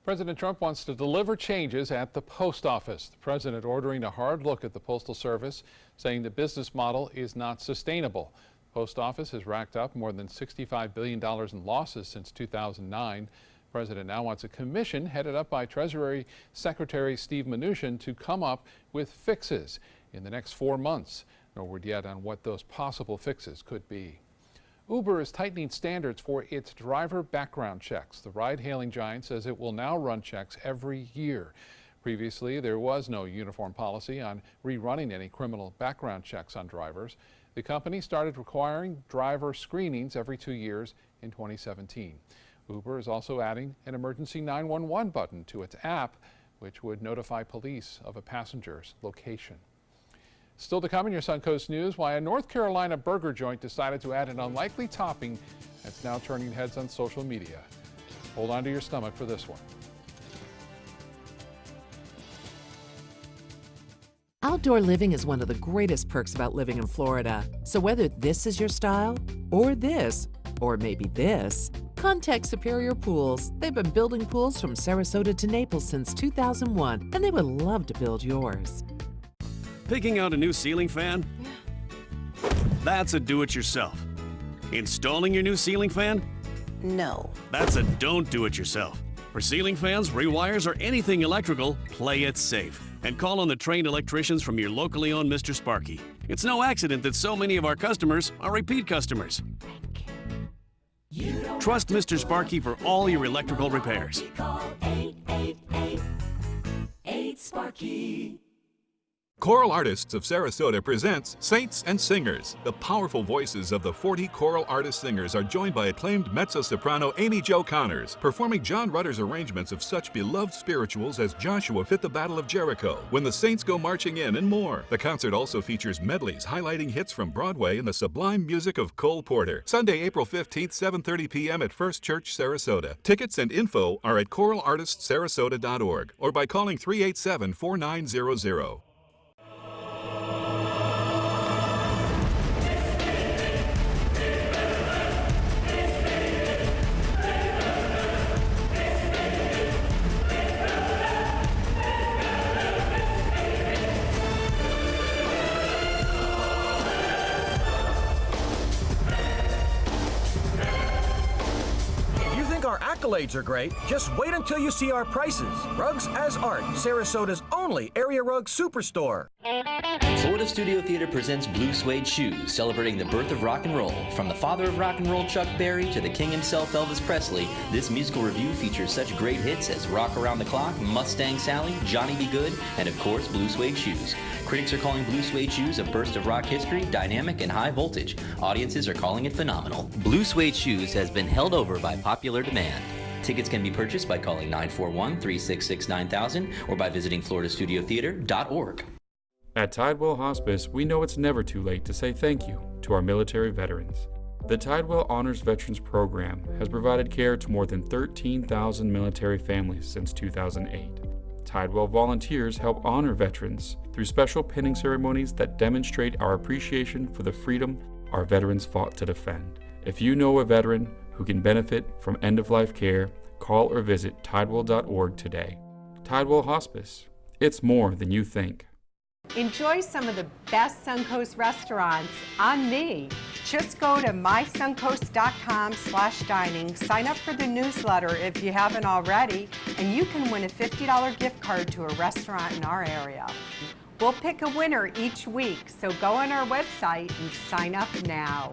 President Trump wants to deliver changes at the post office. The president ordering a hard look at the Postal Service, saying the business model is not sustainable. The post office has racked up more than $65 billion in losses since 2009. The president now wants a commission headed up by Treasury Secretary Steve Mnuchin to come up with fixes in the next 4 months. No word yet on what those possible fixes could be. Uber is tightening standards for its driver background checks. The ride-hailing giant says it will now run checks every year. Previously, there was no uniform policy on rerunning any criminal background checks on drivers. The company started requiring driver screenings every 2 years in 2017. Uber is also adding an emergency 911 button to its app, which would notify police of a passenger's location. Still to come in your Suncoast News, why a North Carolina burger joint decided to add an unlikely topping that's now turning heads on social media. Hold on to your stomach for this one. Outdoor living is one of the greatest perks about living in Florida. So whether this is your style, or this, or maybe this, contact Superior Pools. They've been building pools from Sarasota to Naples since 2001, and they would love to build yours. Picking out a new ceiling fan? That's a do-it-yourself. Installing your new ceiling fan? No. That's a don't do-it-yourself. For ceiling fans, rewires, or anything electrical, play it safe. And call on the trained electricians from your locally owned Mr. Sparky. It's no accident that so many of our customers are repeat customers. Trust Mr. Sparky for all your electrical repairs. Call 888-8-SPARKY. Choral Artists of Sarasota presents Saints and Singers. The powerful voices of the 40 choral artist singers are joined by acclaimed mezzo-soprano Amy Jo Connors, performing John Rutter's arrangements of such beloved spirituals as Joshua Fit the Battle of Jericho, When the Saints Go Marching In, and more. The concert also features medleys highlighting hits from Broadway and the sublime music of Cole Porter. Sunday, April 15th, 7:30 p.m. at First Church, Sarasota. Tickets and info are at choralartistsarasota.org or by calling 387-4900. Accolades are great. Just wait until you see our prices. Rugs as Art, Sarasota's only area rug superstore. Florida Studio Theater presents Blue Suede Shoes, celebrating the birth of rock and roll. From the father of rock and roll, Chuck Berry, to the king himself, Elvis Presley, this musical review features such great hits as Rock Around the Clock, Mustang Sally, Johnny B. Good, and of course, Blue Suede Shoes. Critics are calling Blue Suede Shoes a burst of rock history, dynamic and high voltage. Audiences are calling it phenomenal. Blue Suede Shoes has been held over by popular demand. Tickets can be purchased by calling 941-366-9000 or by visiting floridastudiotheater.org. At Tidewell Hospice, we know it's never too late to say thank you to our military veterans. The Tidewell Honors Veterans Program has provided care to more than 13,000 military families since 2008. Tidewell volunteers help honor veterans through special pinning ceremonies that demonstrate our appreciation for the freedom our veterans fought to defend. If you know a veteran who can benefit from end-of-life care, call or visit tidewell.org today. Tidewell Hospice. It's more than you think. Enjoy some of the best Suncoast restaurants on me. Just go to mysuncoast.com/dining, sign up for the newsletter if you haven't already, and you can win a $50 gift card to a restaurant in our area. We'll pick a winner each week, so go on our website and sign up now.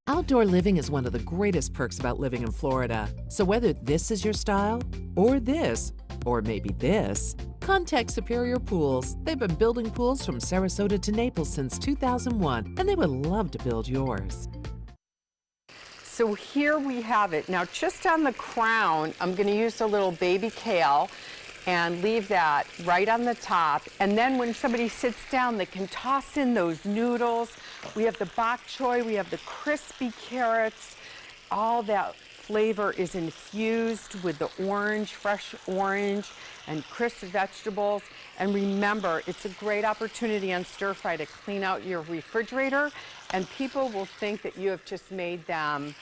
Outdoor living is one of the greatest perks about living in Florida. So whether this is your style, or this, or maybe this, contact Superior Pools. They've been building pools from Sarasota to Naples since 2001, and they would love to build yours. So here we have it. Now just on the crown, I'm going to use a little baby kale and leave that right on the top. And then when somebody sits down, they can toss in those noodles. We have the bok choy, we have the crispy carrots. All that flavor is infused with the orange, fresh orange, and crisp vegetables. And remember, it's a great opportunity on stir fry to clean out your refrigerator, and people will think that you have just made them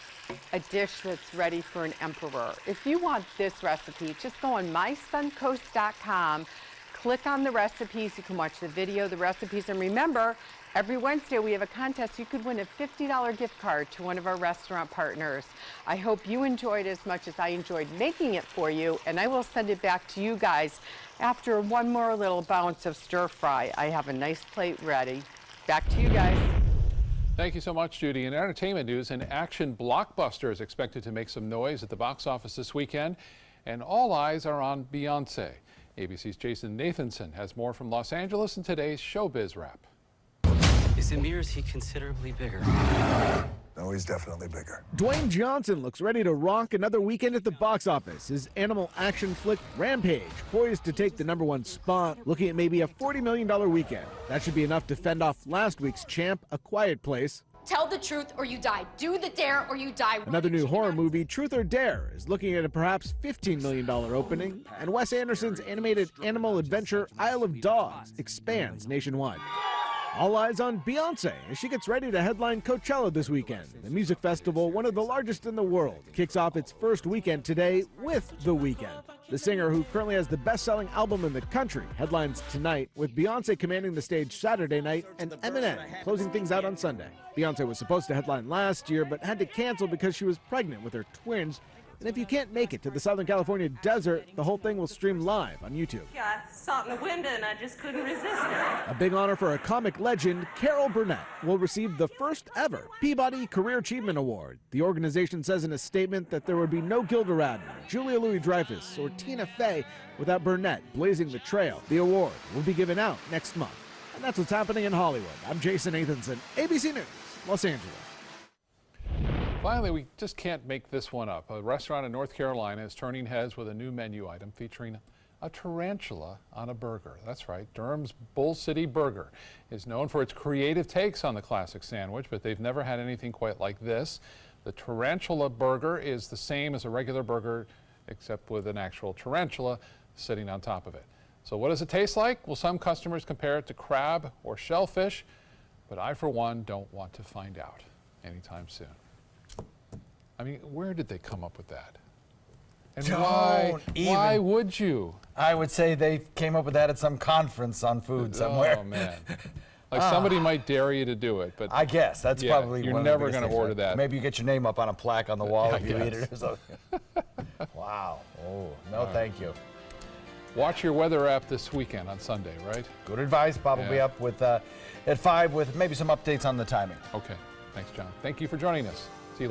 a dish that's ready for an emperor. If you want this recipe, just go on mysuncoast.com, click on the recipes. You can watch the video, the recipes, and remember, every Wednesday we have a contest. You could win a $50 gift card to one of our restaurant partners. I hope you enjoyed as much as I enjoyed making it for you, and I will send it back to you guys after one more little bounce of stir fry. I have a nice plate ready. Back to you guys. Thank you so much, Judy. In entertainment news, an action blockbuster is expected to make some noise at the box office this weekend, and all eyes are on Beyoncé. ABC's Jason Nathanson has more from Los Angeles in today's Showbiz Wrap. Is it me or is he considerably bigger? No, he's definitely bigger. Dwayne Johnson looks ready to rock another weekend at the box office. His animal action flick Rampage, poised to take the #1 spot, looking at maybe a $40 million weekend. That should be enough to fend off last week's champ, A Quiet Place. Tell the truth or you die. Do the dare or you die. Another new horror movie, Truth or Dare, is looking at a perhaps $15 million opening. And Wes Anderson's animated animal adventure Isle of Dogs expands nationwide. All eyes on Beyoncé as she gets ready to headline Coachella this weekend. The music festival, one of the largest in the world, kicks off its first weekend today with The Weeknd. The singer, who currently has the best-selling album in the country, headlines tonight, with Beyoncé commanding the stage Saturday night and Eminem closing things out on Sunday. Beyoncé was supposed to headline last year, but had to cancel because she was pregnant with her twins. And if you can't make it to the Southern California desert, the whole thing will stream live on YouTube. I saw it in the window and I just couldn't resist it. A big honor for a comic legend, Carol Burnett will receive the first ever Peabody Career Achievement Award. The organization says in a statement that there would be no Gilda Radner, Julia Louis-Dreyfus, or Tina Fey without Burnett blazing the trail. The award will be given out next month. And that's what's happening in Hollywood. I'm Jason Nathanson, ABC News, Los Angeles. Finally, we just can't make this one up. A restaurant in North Carolina is turning heads with a new menu item featuring a tarantula on a burger. That's right, Durham's Bull City Burger is known for its creative takes on the classic sandwich, but they've never had anything quite like this. The tarantula burger is the same as a regular burger, except with an actual tarantula sitting on top of it. So what does it taste like? Well, some customers compare it to crab or shellfish, but I, for one, don't want to find out anytime soon. I mean, where did they come up with that? And why would you? I would say they came up with that at some conference on food somewhere. Oh, man. Like somebody might dare you to do it, but I guess that's probably you're one never of the going to order that. Maybe you get your name up on a plaque on the wall if you eat it or something. Wow. Oh, no, thank you. Watch your weather app this weekend on Sunday, right? Good advice. Bob will be up with at 5 with maybe some updates on the timing. Okay. Thanks, John. Thank you for joining us.